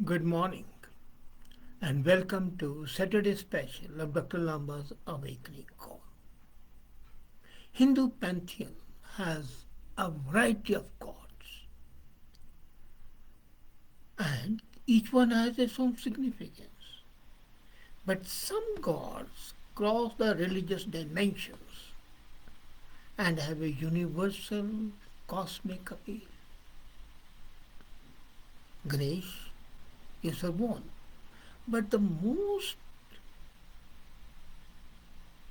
Good morning and welcome to Saturday special of Dr. Lamba's Awakening Call. Hindu pantheon has a variety of gods and each one has its own significance. But some gods cross the religious dimensions and have a universal cosmic appeal. Ganesh is one, but the most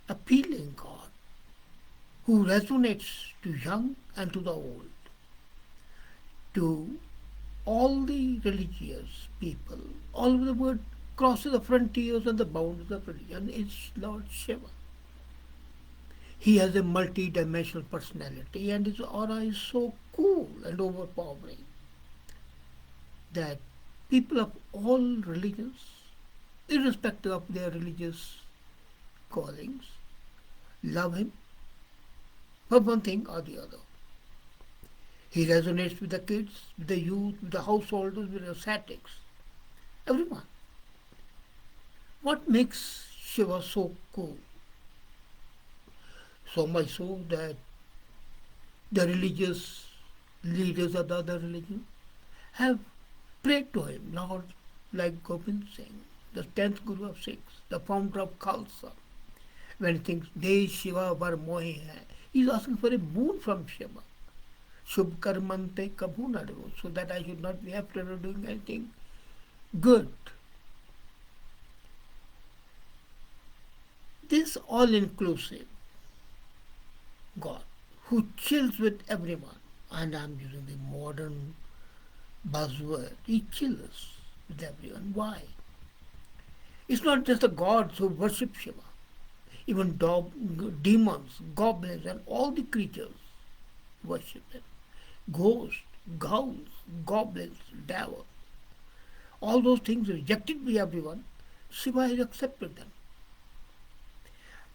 appealing god who resonates to young and to the old, to all the religious people, all over the world, crosses the frontiers and the boundaries of religion, is Lord Shiva. He has a multi-dimensional personality and his aura is so cool and overpowering that people of all religions, irrespective of their religious callings, love him for one thing or the other. He resonates with the kids, with the youth, with the householders, with the ascetics, everyone. What makes Shiva so cool? So much so that the religious leaders of the other religion have prayed to him, Lord, like Gobind Singh, the 10th Guru of Sikhs, the founder of Khalsa. When he thinks, De Shiva var mohi hai, he's asking for a boon from Shiva. Shubh karmante kabhu na do, so that I should not be after doing anything good. This all-inclusive God who chills with everyone, and I'm using the modern buzzword, he chills with everyone. Why? It's not just the gods who worship Shiva. Even demons, goblins, and all the creatures worship him. Ghosts, ghouls, goblins, devils, all those things rejected by everyone, Shiva has accepted them.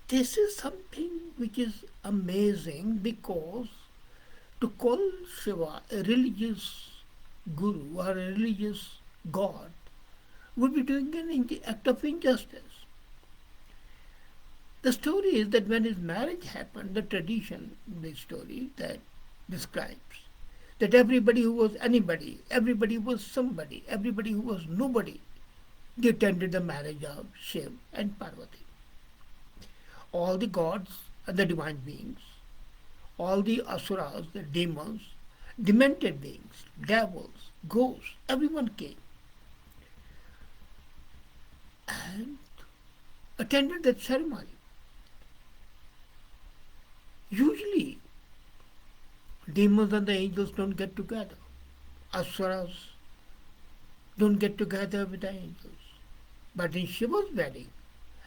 This is something which is amazing because to call Shiva a religious guru or a religious god would be doing an act of injustice. The story is that when his marriage happened, the tradition, the story that describes that everybody who was anybody, everybody who was somebody, everybody who was nobody, they attended the marriage of Shiv and Parvati. All the gods and the divine beings, all the asuras, the demons, demented beings, devils, ghosts, everyone came and attended that ceremony. Usually, demons and the angels don't get together. Asuras don't get together with the angels. But in Shiva's wedding,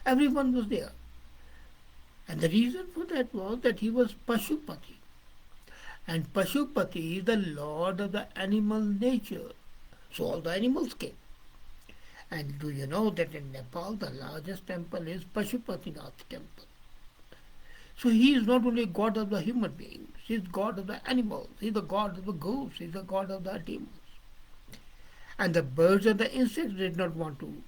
everyone was there. And the reason for that was that he was Pashupati. And Pashupati is the lord of the animal nature. So all the animals came. And do you know that in Nepal the largest temple is Pashupatinath temple? So he is not only god of the human beings, he is god of the animals, he is the god of the ghosts, he is the god of the demons. And the birds and the insects did not want to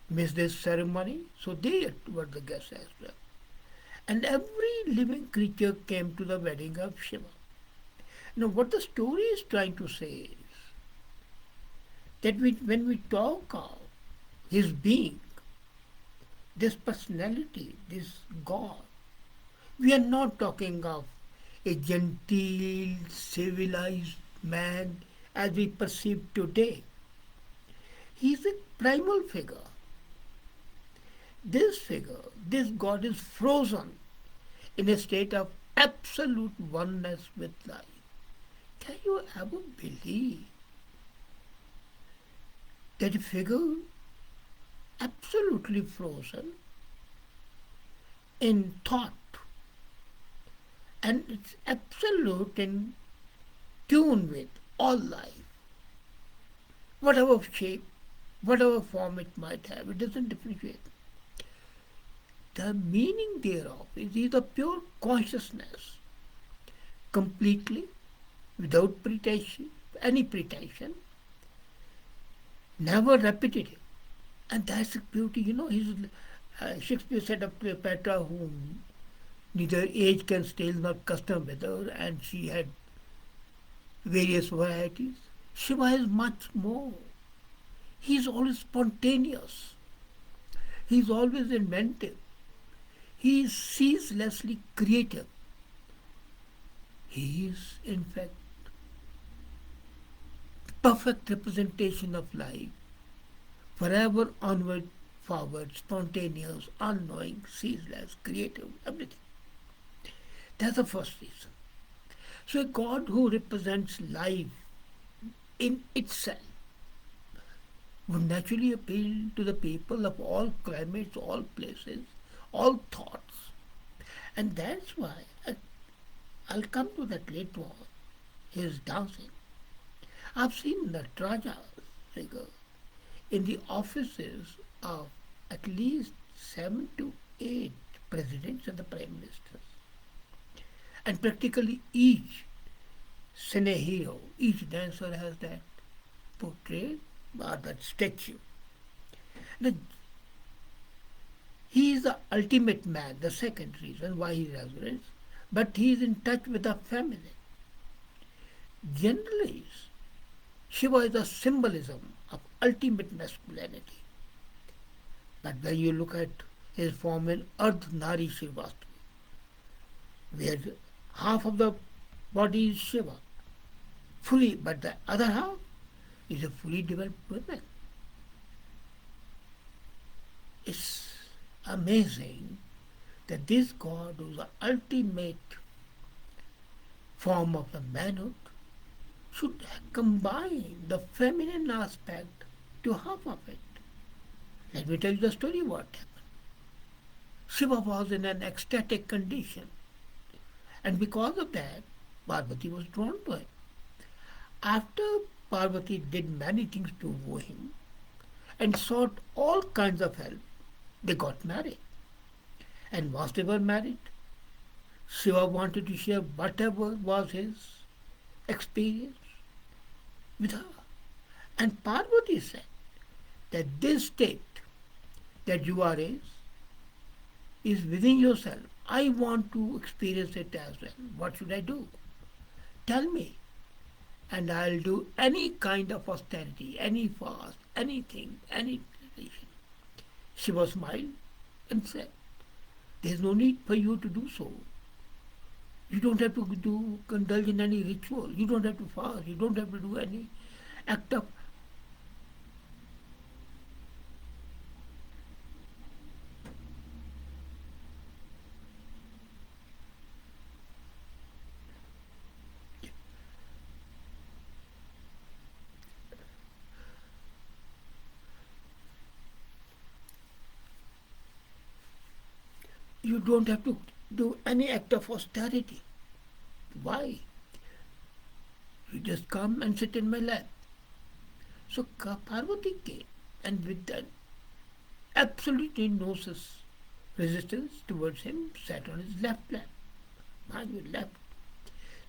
miss this ceremony, so they were the guests as well. And every living creature came to the wedding of Shiva. Now what the story is trying to say is that when we talk of his being, this personality, this God, we are not talking of a genteel, civilized man as we perceive today. He is a primal figure. This figure, this God is frozen in a state of absolute oneness with life. Can you ever believe that a figure absolutely frozen in thought and it's absolute in tune with all life, whatever shape, whatever form it might have, it doesn't differentiate. The meaning thereof is either pure consciousness, completely, without pretension, any pretension, never repetitive. And that's the beauty, Shakespeare said of Cleopatra, whom neither age can stale nor custom wither, and she had various varieties. Shiva is much more. He's always spontaneous. He's always inventive. He is ceaselessly creative. He is, in fact, perfect representation of life, forever onward, forward, spontaneous, unknowing, ceaseless, creative, everything. That's the first reason. So a God who represents life in itself would naturally appeal to the people of all climates, all places, all thoughts. And that's why I'll come to that later on. His dancing. I've seen the Raja figure in the offices of at least 7 to 8 presidents and the prime ministers. And practically each cine hero, each dancer has that portrait or that statue. Now, he is the ultimate man, the second reason why he resonates, but he is in touch with the feminine. Generally, Shiva is a symbolism of ultimate masculinity. But when you look at his form in Ardh Nari Shivastri, where half of the body is Shiva, fully, but the other half is a fully developed woman. It's amazing that this God, who is the ultimate form of the manhood, should combine the feminine aspect to half of it. Let me tell you the story what happened. Shiva was in an ecstatic condition, and because of that, Parvati was drawn to him. After Parvati did many things to woo him and sought all kinds of help, they got married. And once they were married, Shiva wanted to share whatever was his experience with her. And Parvati said that this state that you are in is within yourself. I want to experience it as well. What should I do? Tell me. And I'll do any kind of austerity, any fast, anything, any tradition. Shiva smiled and said, there's no need for you to do so. You don't have to indulge in any ritual. You don't have to fast. You don't have to do any act of. You don't have to do any act of austerity. Why? You just come and sit in my lap. So Parvati came, and with that absolutely no resistance towards him, sat on his left lap. Mind you, left.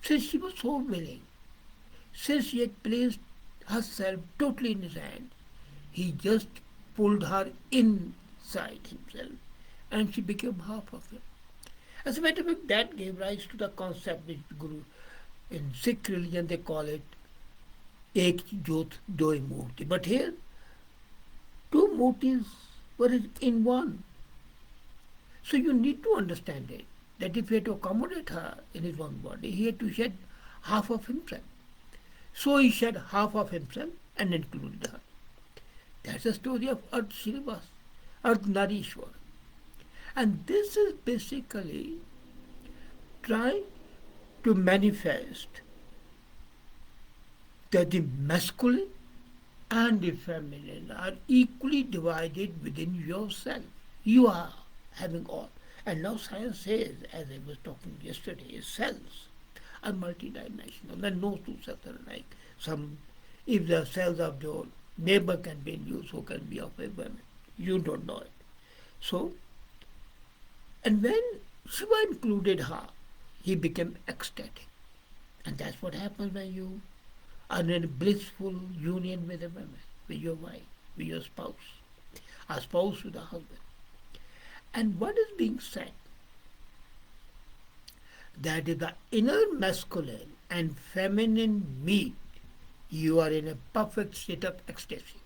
Since she was so willing, since she had placed herself totally in his hand, he just pulled her inside himself, and she became half of him. As a matter of fact, that gave rise to the concept which Guru, in Sikh religion they call it Ek Jyot Doi Murti. But here, two murtis were in one. So you need to understand it, that if he had to accommodate her in his one body, he had to shed half of himself. So he shed half of himself and included her. That's the story of Ardh Narishwar. And this is basically trying to manifest that the masculine and the feminine are equally divided within yourself. You are having all. And now science says, as I was talking yesterday, cells are multidimensional and no two cells are alike. If the cells of your neighbor can be in you, so can be of a woman. You don't know it. So, and when Shiva included her, he became ecstatic. And that's what happens when you are in a blissful union with a woman. with your wife, with your spouse, a spouse with a husband. And what is being said? That is the inner masculine and feminine meet, you are in a perfect state of ecstasy.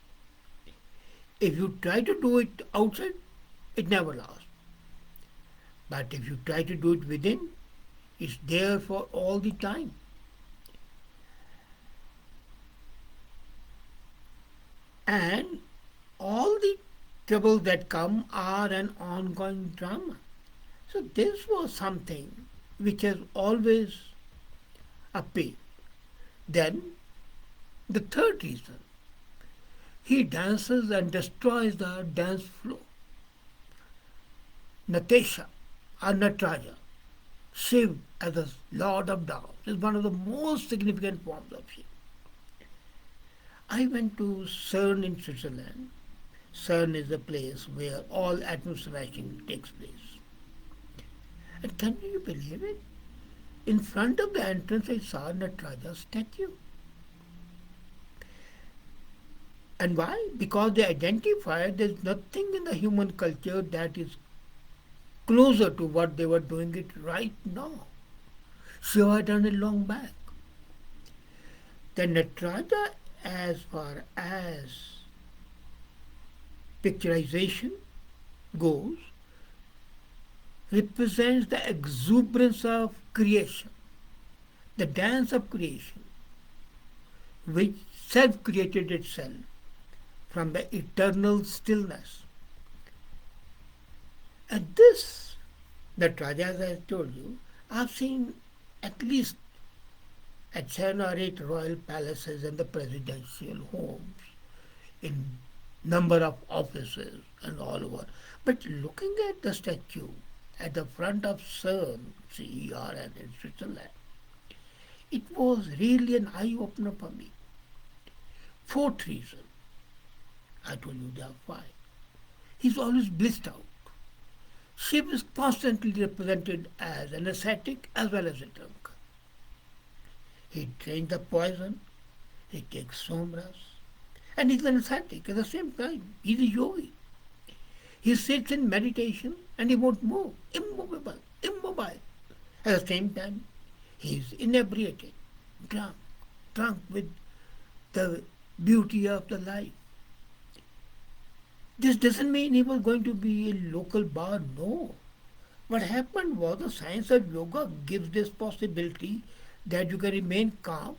If you try to do it outside, it never lasts. But if you try to do it within, it's there for all the time. And all the troubles that come are an ongoing drama. So this was something which has always appeared. Then the third reason, he dances and destroys the dance floor. Natasha or Nataraja, Shiv as the Lord of Dance, is one of the most significant forms of Shiv. I went to CERN in Switzerland. CERN is a place where all atom smashing takes place. And can you believe it? In front of the entrance, I saw Nataraja's statue. And why? Because they identified there's nothing in the human culture that is closer to what they were doing it right now. Shiva had done it long back. The Nataraja, as far as picturization goes, represents the exuberance of creation, the dance of creation, which self-created itself from the eternal stillness. And this, that Raja, as I told you, I've seen at least at 7 or 8 royal palaces and the presidential homes, in number of offices and all over. But looking at the statue at the front of CERN, CERN in Switzerland, it was really an eye-opener for me. Fourth reason, I told you there are 5. He's always blissed out. Shiv is constantly represented as an ascetic as well as a drunk. He drinks the poison, he takes somras, and he's an ascetic at the same time. He's a yogi. He sits in meditation and he won't move, immovable, immobile. At the same time, he's inebriated, drunk with the beauty of the life. This doesn't mean he was going to be a local bar, no. What happened was the science of yoga gives this possibility that you can remain calm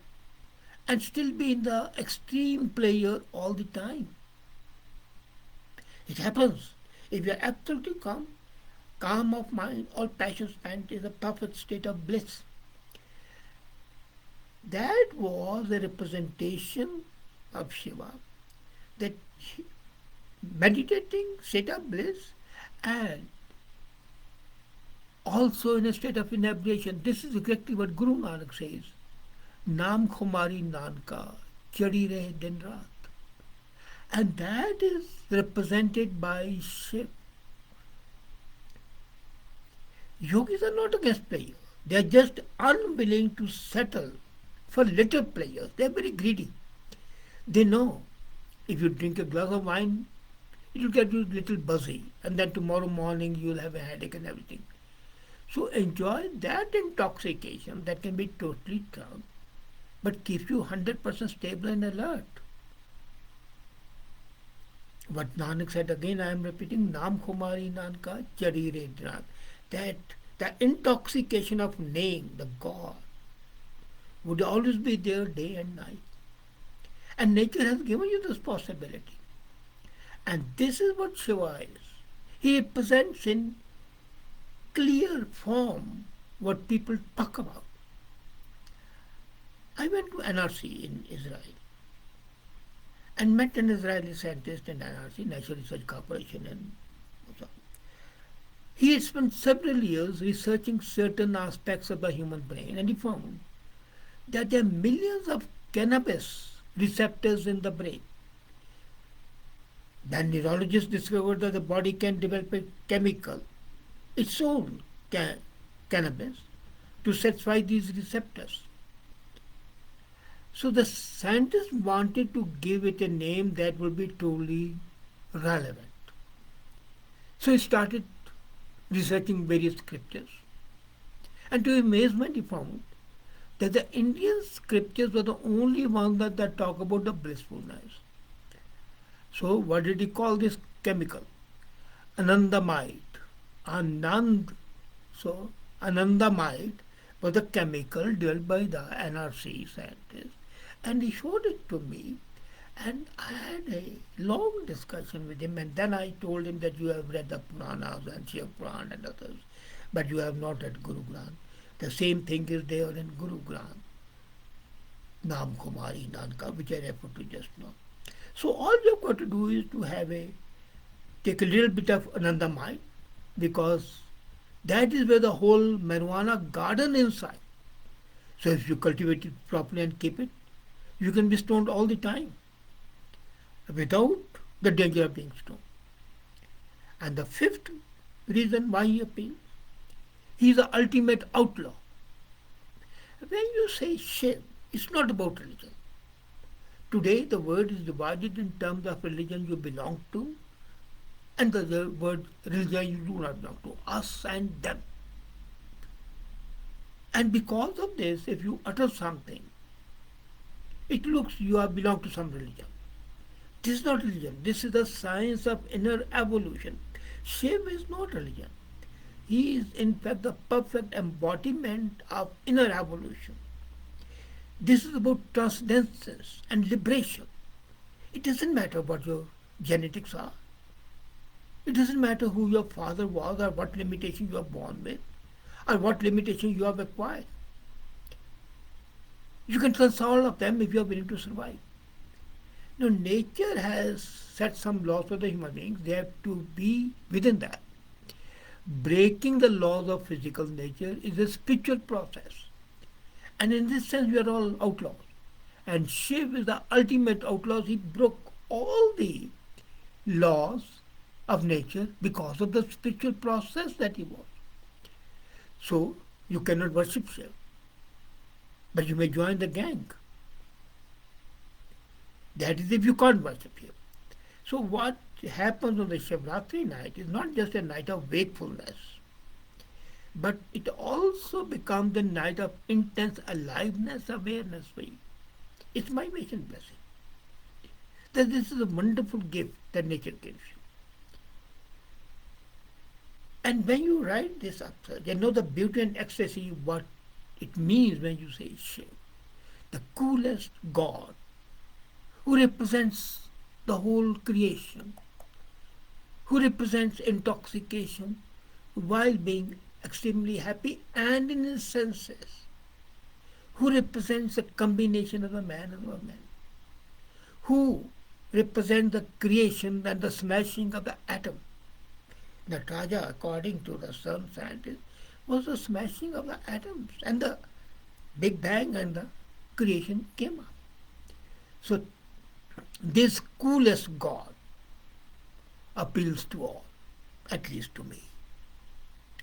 and still be in the extreme player all the time. It happens. If you are absolutely calm of mind, all passion spent is a perfect state of bliss. That was a representation of Shiva, that meditating, state of bliss, and also in a state of inebriation. This is exactly what Guru Nanak says. Naam Khumari Nanka, Chadi Rahe Din Raat. And that is represented by Shiv. Yogis are not against players. They are just unwilling to settle for little players. They are very greedy. They know if you drink a glass of wine, it will get you a little buzzy, and then tomorrow morning you will have a headache and everything. So enjoy that intoxication that can be totally drunk, but keeps you 100% stable and alert. What Nanak said again, I am repeating, Naam Khumari Nanka Chadi Re Dran. That the intoxication of name, the God, would always be there day and night. And nature has given you this possibility. And this is what Shiva is. He represents in clear form what people talk about. I went to NRC in Israel and met an Israeli scientist in NRC, National Research Corporation, and so on. He had spent several years researching certain aspects of the human brain, and he found that there are millions of cannabis receptors in the brain. Then neurologists discovered that the body can develop a chemical, its own cannabis, to satisfy these receptors. So the scientists wanted to give it a name that would be truly relevant. So he started researching various scriptures. And to his amazement, he found that the Indian scriptures were the only ones that talk about the blissfulness. So what did he call this chemical? Anandamide. Anand. So Anandamide was a chemical developed by the NRC scientists. And he showed it to me. And I had a long discussion with him. And then I told him that you have read the Puranas and Shiv Puran and others, but you have not read Guru Granth. The same thing is there in Guru Granth. Nam Kumari Nanka, which I referred to just now. So all you've got to do is to take a little bit of Anandamide, because that is where the whole marijuana garden inside. So if you cultivate it properly and keep it, you can be stoned all the time without the danger of being stoned. And the fifth reason why he appeals, he is the ultimate outlaw. When you say Shiv, it's not about religion. Today the word is divided in terms of religion you belong to and the word religion you do not belong to, us and them. And because of this, if you utter something, it looks you are belong to some religion. This is not religion. This is the science of inner evolution. Shiv is not religion. He is in fact the perfect embodiment of inner evolution. This is about transcendence and liberation. It doesn't matter what your genetics are. It doesn't matter who your father was or what limitation you are born with or what limitation you have acquired. You can transcend all of them if you are willing to survive. Now, nature has set some laws for the human beings. They have to be within that. Breaking the laws of physical nature is a spiritual process. And in this sense, we are all outlaws. And Shiv is the ultimate outlaw. He broke all the laws of nature because of the spiritual process that he was. So, you cannot worship Shiv. But you may join the gang. That is if you can't worship Him. So what happens on the Shivratri night is not just a night of wakefulness, but it also becomes the night of intense aliveness, awareness for you. It's my wish and blessing. That this is a wonderful gift that nature gives you. And when you write this upsurge, you know the beauty and ecstasy, what it means when you say Shiv, the coolest God, who represents the whole creation, who represents intoxication while being extremely happy and in his senses, who represents a combination of the man and woman, who represents the creation and the smashing of the atom. Nataraja, according to the sun scientists, was the smashing of the atoms, and the Big Bang and the creation came up. So this coolest God appeals to all, at least to me.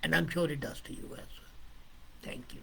And I'm sure it does to you as well. Thank you.